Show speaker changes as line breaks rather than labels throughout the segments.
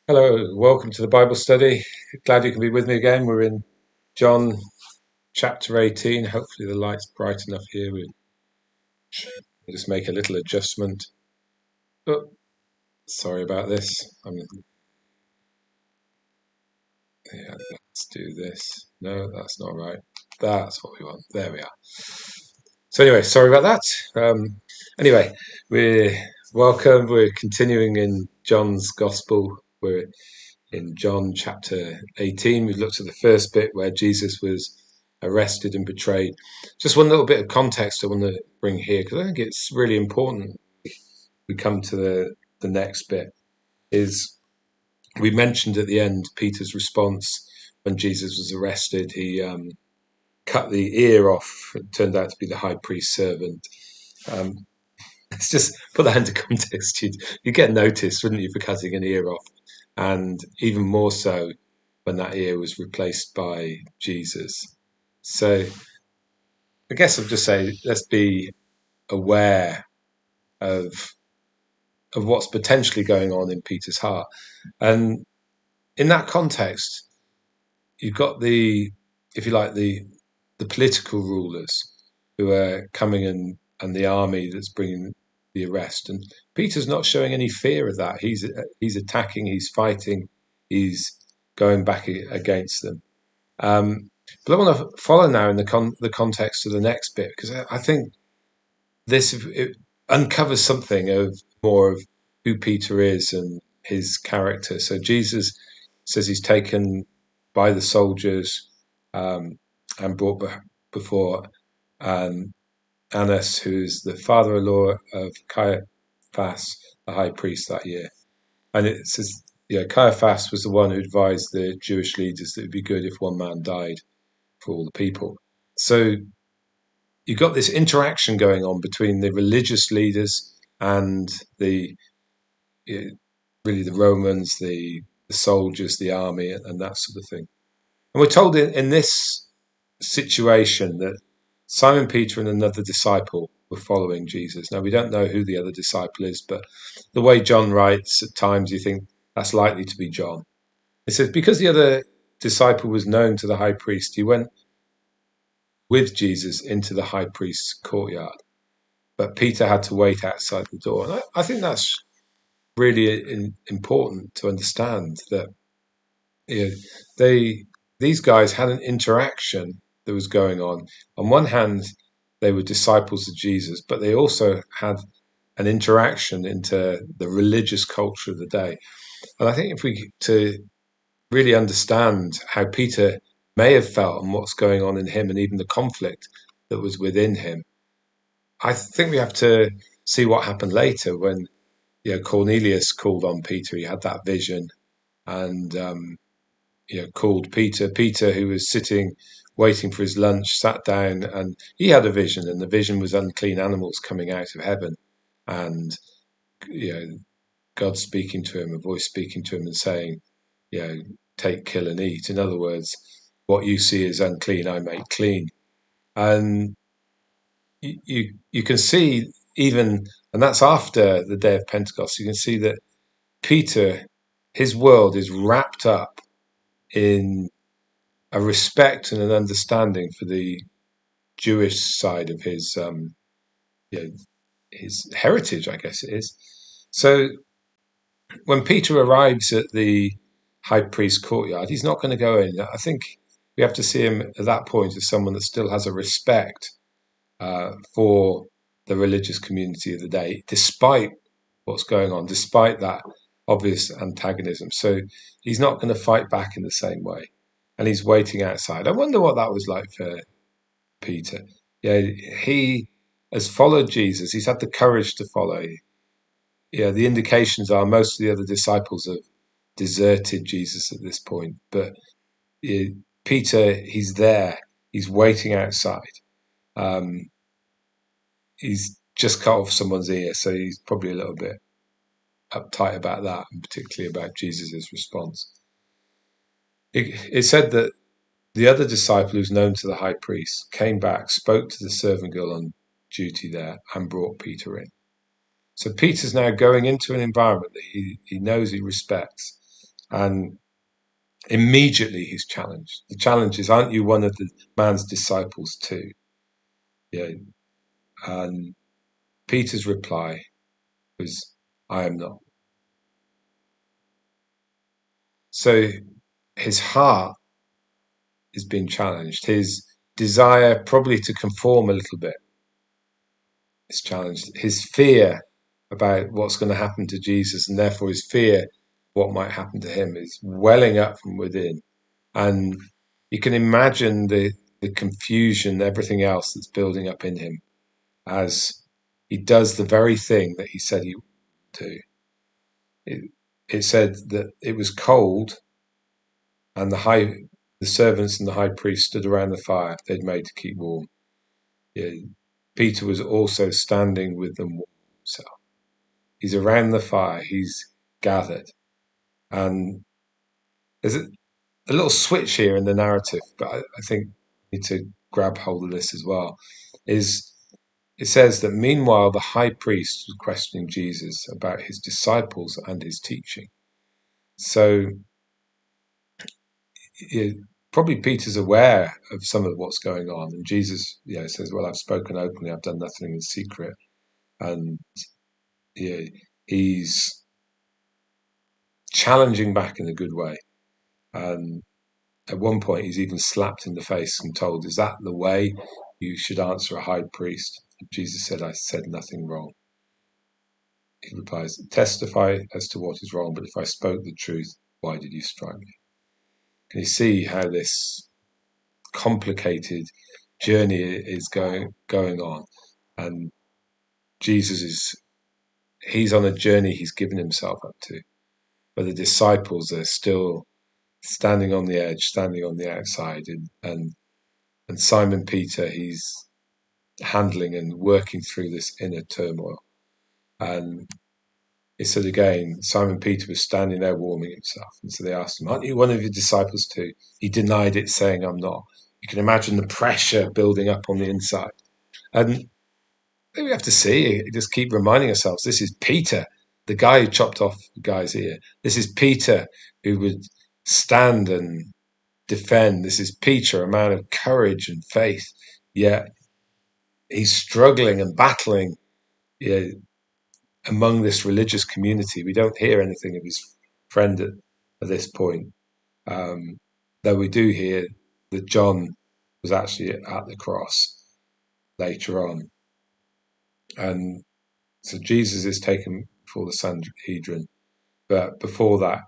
Hello, welcome to the Bible study. Glad you can be with me again. We're in John chapter 18. Hopefully, the light's bright enough here. We'll just make a little adjustment. Oh, sorry about this. Yeah, let's do this. No, that's not right. That's what we want. There we are. So, anyway, sorry about that. Anyway, we're welcome. We're continuing in John's Gospel. We're in John chapter 18. We looked at the first bit where Jesus was arrested and betrayed. Just one little bit of context I want to bring here because I think it's really important. We come to the next bit is we mentioned at the end Peter's response when Jesus was arrested. He cut the ear off. It turned out to be the high priest's servant. Um, let's just put that into context. You get noticed, wouldn't you, for cutting an ear off? And even more so when that ear was replaced by Jesus. So I guess I'll just say let's be aware of what's potentially going on in Peter's heart. And in that context, you've got if you like, the political rulers who are coming in and the army that's bringing the arrest. And Peter's not showing any fear of that. He's attacking, he's fighting, he's going back against them. But I want to follow now in the context of the next bit because I think it uncovers something of more of who Peter is and his character. So Jesus says he's taken by the soldiers and brought before um, Annas, who's the father-in-law of Caiaphas, the high priest that year. And it says, Caiaphas was the one who advised the Jewish leaders that it'd be good if one man died for all the people. So you've got this interaction going on between the religious leaders and the really the Romans, the soldiers, the army, and that sort of thing. And we're told in this situation that Simon Peter and another disciple were following Jesus. Now we don't know who the other disciple is, but the way John writes, at times you think that's likely to be John. It says because the other disciple was known to the high priest, he went with Jesus into the high priest's courtyard. But Peter had to wait outside the door. And I think that's really important to understand that you know, these guys had an interaction that was going on. On one hand, they were disciples of Jesus, but they also had an interaction into the religious culture of the day. And I think if we to really understand how Peter may have felt and what's going on in him and even the conflict that was within him, I think we have to see what happened later when Cornelius called on Peter. He had that vision and called Peter. Peter, who was sitting waiting for his lunch, sat down and he had a vision, and the vision was unclean animals coming out of heaven, and you know God speaking to him, a voice speaking to him and saying, take, kill, and eat. In other words, what you see is unclean, I make clean. And you can see even, and that's after the day of Pentecost. You can see that Peter, his world is wrapped up in a respect and an understanding for the Jewish side of you know, his heritage, I guess it is. So when Peter arrives at the high priest's courtyard, he's not going to go in. I think we have to see him at that point as someone that still has a respect for the religious community of the day, despite what's going on, despite that obvious antagonism. So he's not going to fight back in the same way. And he's waiting outside. I wonder what that was like for Peter. Yeah, he has followed Jesus. He's had the courage to follow. Yeah, the indications are most of the other disciples have deserted Jesus at this point. But yeah, Peter, he's there. He's waiting outside. Um, he's just cut off someone's ear, so he's probably a little bit uptight about that, and particularly about Jesus' response. It said that the other disciple, who's known to the high priest, came back, spoke to the servant girl on duty there, and brought Peter in. So Peter's now going into an environment that he knows he respects, And immediately he's challenged. The challenge is, aren't you one of the man's disciples too? Yeah. And Peter's reply was, I am not. So his heart is being challenged. His desire probably to conform a little bit is challenged. His fear about what's going to happen to Jesus, and therefore his fear what might happen to him, is welling up from within. And you can imagine the confusion, everything else that's building up in him as he does the very thing that he said he would do. It said that it was cold, and the servants and the high priest stood around the fire they'd made to keep warm. Yeah, Peter was also standing with them warm himself. He's around the fire. He's gathered, and there's a little switch here in the narrative, but I think we need to grab hold of this as well. Is it says that meanwhile the high priest was questioning Jesus about his disciples and his teaching. So probably Peter's aware of some of what's going on, and Jesus, says, "Well, I've spoken openly. I've done nothing in secret," and he's challenging back in a good way. And at one point, he's even slapped in the face and told, "Is that the way you should answer a high priest?" And Jesus said, "I said nothing wrong." He replies, "Testify as to what is wrong, but if I spoke the truth, why did you strike me?" Can you see how this complicated journey is going on? And Jesus he's on a journey he's given himself up to, but the disciples are still standing on the edge, standing on the outside, and Simon Peter, he's handling and working through this inner turmoil. And it said again, Simon Peter was standing there warming himself. And so they asked him, "Aren't you one of your disciples too?" He denied it, saying, "I'm not." You can imagine the pressure building up on the inside. And we have to see, just keep reminding ourselves, this is Peter, the guy who chopped off the guy's ear. This is Peter who would stand and defend. This is Peter, a man of courage and faith. Yet he's struggling and battling among this religious community. We don't hear anything of his friend at this point, though we do hear that John was actually at the cross later on. And so Jesus is taken before the Sanhedrin. But before that,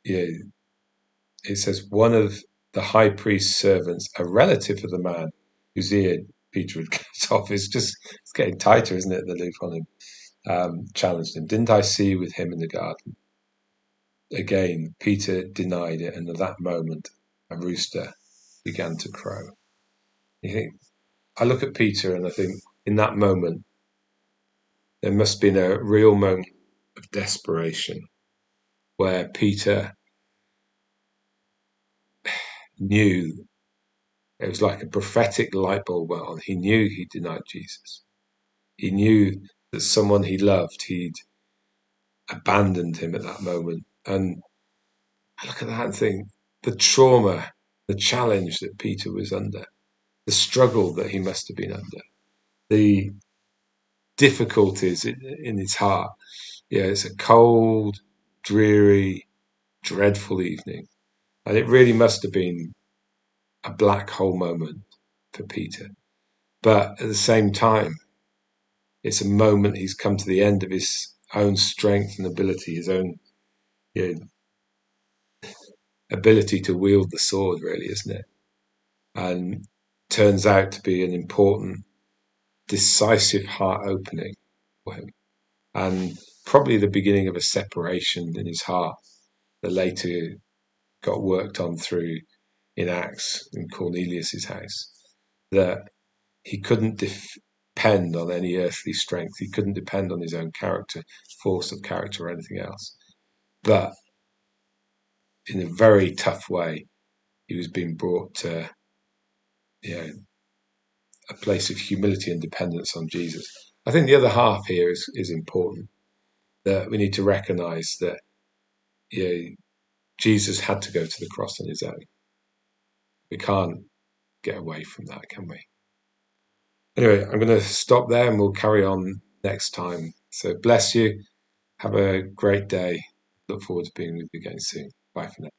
it says one of the high priest's servants, a relative of the man whose ear Peter had cut off, it's getting tighter, isn't it? The loop on him, challenged him. "Didn't I see you with him in the garden?" Again, Peter denied it, and at that moment, a rooster began to crow. You think, I look at Peter and I think, in that moment, there must have been a real moment of desperation where Peter knew, it was like a prophetic light bulb went on. He knew he denied Jesus. He knew that someone he loved, he'd abandoned him at that moment. And I look at that and think, the trauma, the challenge that Peter was under, the struggle that he must have been under, the difficulties in his heart. Yeah, it's a cold, dreary, dreadful evening. And it really must have been a black hole moment for Peter. But at the same time, it's a moment he's come to the end of his own strength and ability, his own ability to wield the sword, really, isn't it? And turns out to be an important, decisive heart opening for him. And probably the beginning of a separation in his heart that later got worked on through in Acts in Cornelius's house. That he couldn't depend on any earthly strength. He couldn't depend on his own character, force of character, or anything else. But in a very tough way, he was being brought to a place of humility and dependence on Jesus. I think the other half here is important, that we need to recognize that Jesus had to go to the cross on his own. We can't get away from that, can we? Anyway, I'm going to stop there and we'll carry on next time. So bless you. Have a great day. Look forward to being with you again soon. Bye for now.